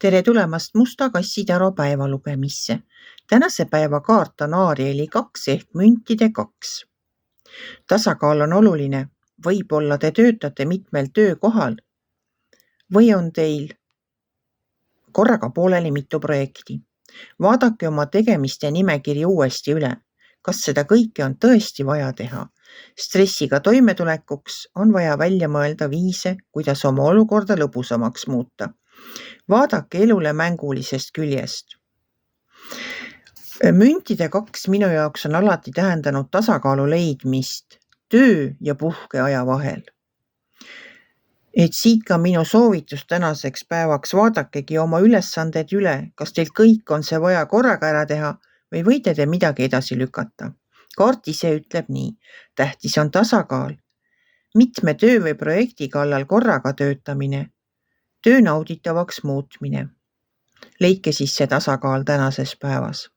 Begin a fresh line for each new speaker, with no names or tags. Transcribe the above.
Tere tulemast Musta kassitaro päevalugemisse. Tänase päeva kaart on Aarieli 2 ehk müntide 2. Tasakaal on oluline. Võib-olla te töötate mitmel töökohal või on teil korraga pooleli mitu projekti. Vaadake oma tegemiste nimekiri uuesti üle. Kas seda kõike on tõesti vaja teha? Stressiga toimetulekuks on vaja välja mõelda viise, kuidas oma olukorda lõbusamaks muuta. Vaadake elule mängulisest küljest. Müntide 2 minu jaoks on alati tähendanud tasakaalu leidmist töö ja puhkeaja vahel. Et siit ka minu soovitus tänaseks päevaks, vaadakegi oma ülesanded üle, kas teil kõik on see vaja korraga ära teha või võite te midagi edasi lükata. Kaart ise ütleb nii, tähtis on tasakaal, mitme töö või projekti kallal korraga töötamine, töö nauditavaks muutmine. Leidke siis see tasakaal tänases päevas.